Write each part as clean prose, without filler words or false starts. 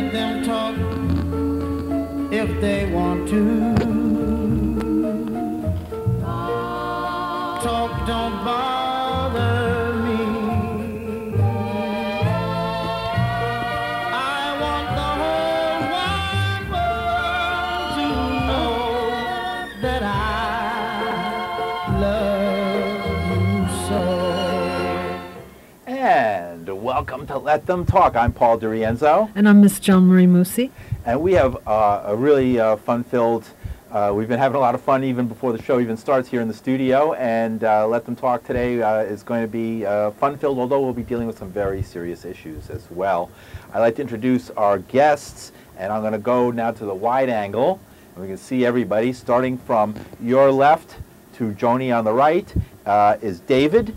let them talk if they want to. Talk don't bother me. I want the whole wide world to know that I love you so. And welcome to Let Them Talk. I'm Paul DiRienzo. And I'm Miss Joan Marie Musi. And we have a really fun-filled, we've been having a lot of fun even before the show even starts here in the studio. And Let Them Talk today is going to be fun-filled, although we'll be dealing with some very serious issues as well. I'd like to introduce our guests, and I'm going to go now to the wide angle. And we can see everybody, starting from your left to Joni on the right, is David.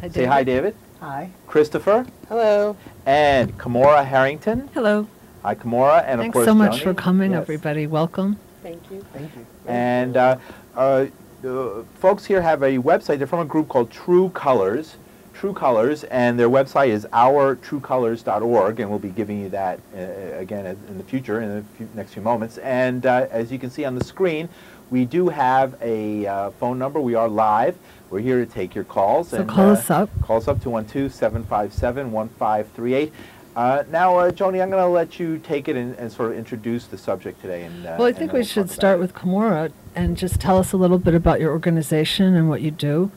Hi, David. Say hi, David. Hi. Christopher. Hello. And Kamora Herrington. Hello. Hi, Kamora. And Thanks of course, so much Joni. for coming, Yes. everybody. Welcome. Thank you. Thank you. And folks here have a website. They're from a group called True Colors. True Colors, and their website is ourtruecolors.org, and we'll be giving you that again in the future, in the next few moments. And as you can see on the screen, we do have a phone number. We are live. We're here to take your calls. So and, call us up. Call us up 212-757-1538. Now, Joni, I'm going to let you take it and sort of introduce the subject today. And, Well, I think we should start with Kamora and just tell us a little bit about your organization and what you do.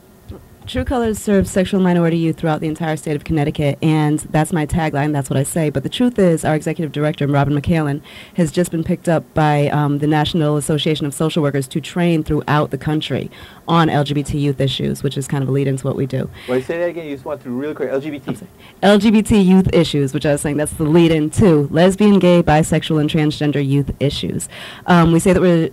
True Colors serves sexual minority youth throughout the entire state of Connecticut, and that's my tagline, that's what I say. But the truth is, our executive director, Robin McCallan, has just been picked up by the National Association of Social Workers to train throughout the country on LGBT youth issues, which is kind of a lead into what we do. Wait, say that again. You just went through really quick. LGBT. LGBT youth issues, which I was saying, that's the lead into lesbian, gay, bisexual, and transgender youth issues. We say that we're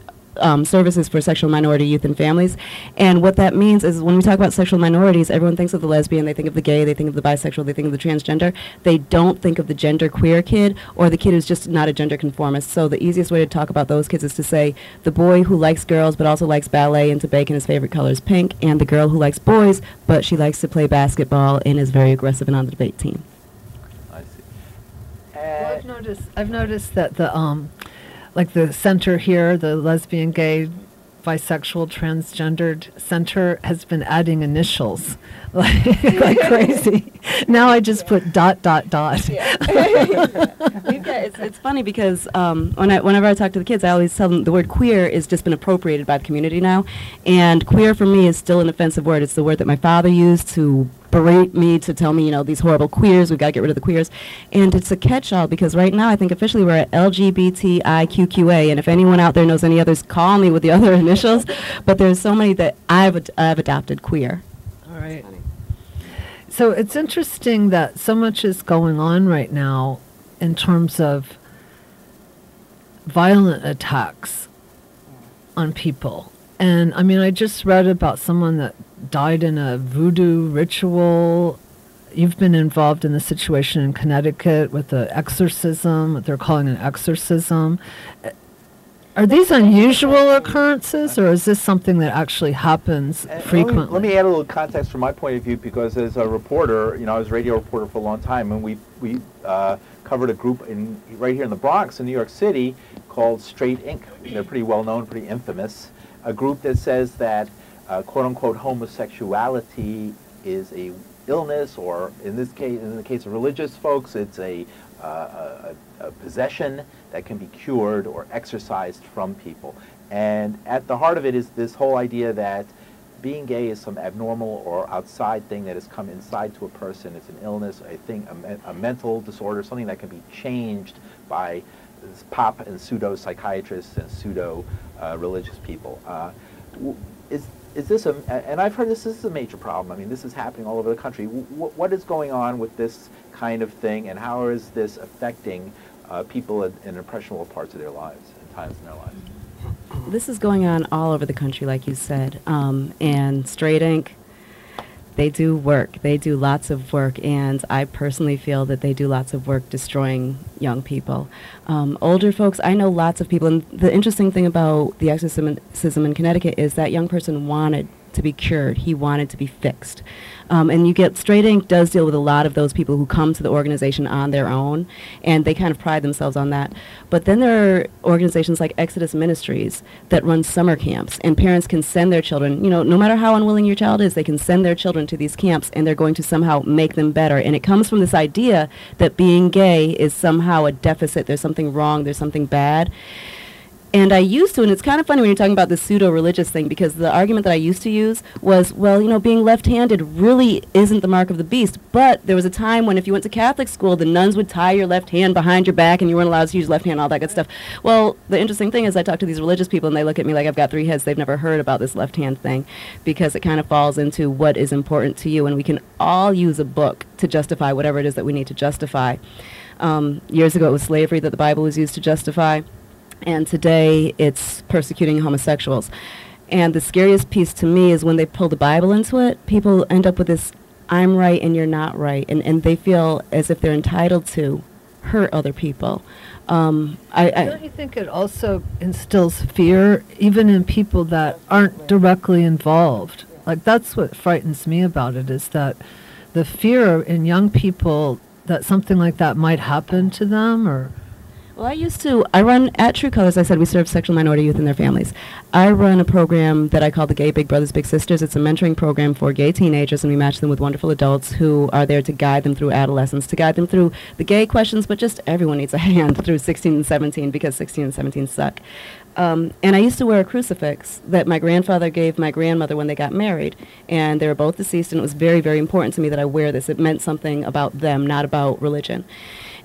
services for sexual minority youth and families. And what that means is when we talk about sexual minorities, everyone thinks of the lesbian, they think of the gay, they think of the bisexual, they think of the transgender. They don't think of the gender queer kid or the kid who's just not a gender conformist. So the easiest way to talk about those kids is to say the boy who likes girls but also likes ballet and to bake and his favorite color is pink, and the girl who likes boys but she likes to play basketball and is very aggressive and on the debate team. I see. Well, I've noticed that the like the center here, the lesbian, gay, bisexual, transgendered center has been adding initials like crazy. Now I just put ... Yeah. It's funny because whenever I talk to the kids, I always tell them the word queer has just been appropriated by the community now. And queer for me is still an offensive word. It's the word that my father used to berate me, to tell me, these horrible queers, we've got to get rid of the queers. And it's a catch-all because right now I think officially we're at LGBTIQQA. And if anyone out there knows any others, call me with the other initials. But there's so many that I've adopted queer. All right. So it's interesting that so much is going on right now in terms of violent attacks on people. And I mean, I just read about someone that died in a voodoo ritual. You've been involved in the situation in Connecticut with the exorcism, what they're calling an exorcism. Are these unusual occurrences, or is this something that actually happens frequently? Let me add a little context from my point of view, because as a reporter, I was a radio reporter for a long time, and we covered a group right here in the Bronx in New York City called Straight Inc. They're pretty well known, pretty infamous. A group that says that quote-unquote homosexuality is a illness, or in the case of religious folks, it's a possession that can be cured or exorcised from people. And at the heart of it is this whole idea that being gay is some abnormal or outside thing that has come inside to a person. It's an illness, a thing, a mental disorder, something that can be changed by pop and pseudo psychiatrists and pseudo religious people. Is this and I've heard this is a major problem. I mean, this is happening all over the country. What is going on with this kind of thing, and how is this affecting people in impressionable parts of their lives and times in their lives? This is going on all over the country, like you said, and Straight Inc., they do work. They do lots of work, and I personally feel that they do lots of work destroying young people. Older folks, I know lots of people, and the interesting thing about the exorcism in Connecticut is that young person wanted to be cured. He wanted to be fixed. And you get Straight Inc. does deal with a lot of those people who come to the organization on their own, and they kind of pride themselves on that. But then there are organizations like Exodus Ministries that run summer camps, and parents can send their children, no matter how unwilling your child is, they can send their children to these camps, and they're going to somehow make them better. And it comes from this idea that being gay is somehow a deficit, there's something wrong, there's something bad. And I used to, and it's kind of funny when you're talking about the pseudo-religious thing, because the argument that I used to use was, well, being left-handed really isn't the mark of the beast. But there was a time when if you went to Catholic school, the nuns would tie your left hand behind your back and you weren't allowed to use left hand, all that good stuff. Well, the interesting thing is I talk to these religious people and they look at me like I've got three heads. They've never heard about this left-hand thing, because it kind of falls into what is important to you. And we can all use a book to justify whatever it is that we need to justify. Years ago, it was slavery that the Bible was used to justify. And today, it's persecuting homosexuals. And the scariest piece to me is when they pull the Bible into it, people end up with this, I'm right and you're not right. And they feel as if they're entitled to hurt other people. Don't you think it also instills fear, even in people that aren't directly involved? Like, that's what frightens me about it, is that the fear in young people that something like that might happen to them, or... Well, I run, at True Colors, I said we serve sexual minority youth and their families. I run a program that I call the Gay Big Brothers Big Sisters. It's a mentoring program for gay teenagers, and we match them with wonderful adults who are there to guide them through adolescence, to guide them through the gay questions, but just everyone needs a hand through 16 and 17, because 16 and 17 suck. And I used to wear a crucifix that my grandfather gave my grandmother when they got married, and they were both deceased, and it was very, very important to me that I wear this. It meant something about them, not about religion.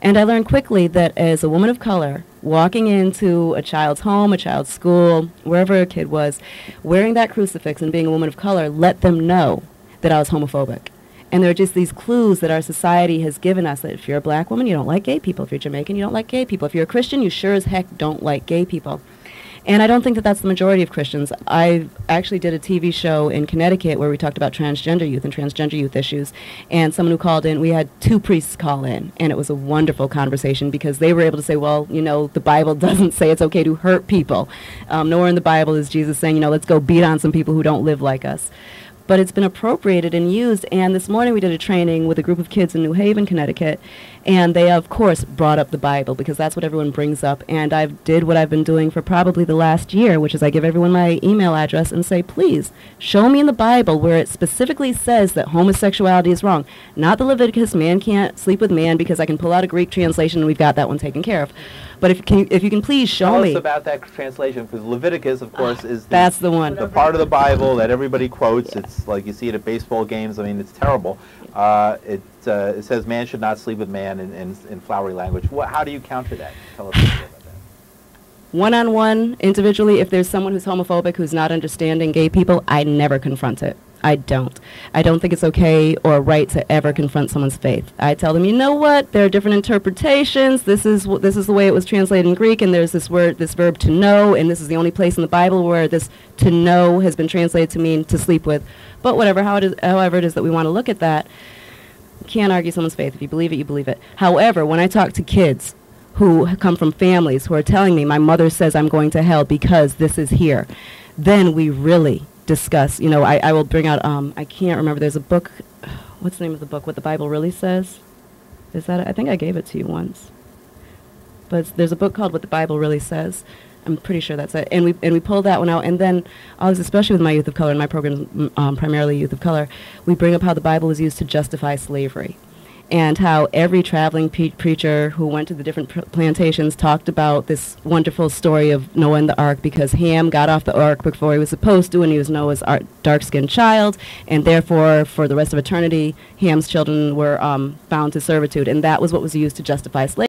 And I learned quickly that as a woman of color, walking into a child's home, a child's school, wherever a kid was, wearing that crucifix and being a woman of color let them know that I was homophobic. And there are just these clues that our society has given us, that if you're a black woman, you don't like gay people. If you're Jamaican, you don't like gay people. If you're a Christian, you sure as heck don't like gay people. And I don't think that that's the majority of Christians. I actually did a TV show in Connecticut where we talked about transgender youth and transgender youth issues. And someone who called in, we had 2 priests call in, and it was a wonderful conversation because they were able to say, well, the Bible doesn't say it's okay to hurt people. Nowhere in the Bible is Jesus saying, let's go beat on some people who don't live like us. But it's been appropriated and used. And this morning we did a training with a group of kids in New Haven, Connecticut, and they, of course, brought up the Bible because that's what everyone brings up. And I did what I've been doing for probably the last year, which is I give everyone my email address and say, please, show me in the Bible where it specifically says that homosexuality is wrong. Not the Leviticus, man can't sleep with man, because I can pull out a Greek translation and we've got that one taken care of. But if you can please show me. Tell us about that translation, because Leviticus, of course, is that's the one. The part of the Bible that everybody quotes. Yeah. It's like you see it at baseball games. I mean, it's terrible. It says man should not sleep with man in flowery language. How do you counter that? Tell us a little bit about that. One-on-one, individually, if there's someone who's homophobic, who's not understanding gay people, I never confront it. I don't think it's okay or right to ever confront someone's faith. I tell them, you know what? There are different interpretations. This is the way it was translated in Greek, and there's this verb to know, and this is the only place in the Bible where this to know has been translated to mean to sleep with. But however it is that we want to look at that, you can't argue someone's faith. If you believe it, you believe it. However, when I talk to kids who come from families who are telling me, my mother says I'm going to hell because this is here, then we really discuss, I will bring out, I can't remember, there's a book, what's the name of the book, What the Bible Really Says? Is that it? I think I gave it to you once. But there's a book called What the Bible Really Says. I'm pretty sure that's it. And we pull that one out, and then, especially with my youth of color, and my program primarily youth of color, we bring up how the Bible is used to justify slavery. And how every traveling preacher who went to the different plantations talked about this wonderful story of Noah and the ark, because Ham got off the ark before he was supposed to, and he was Noah's dark-skinned child, and therefore, for the rest of eternity, Ham's children were bound to servitude, and that was what was used to justify slavery.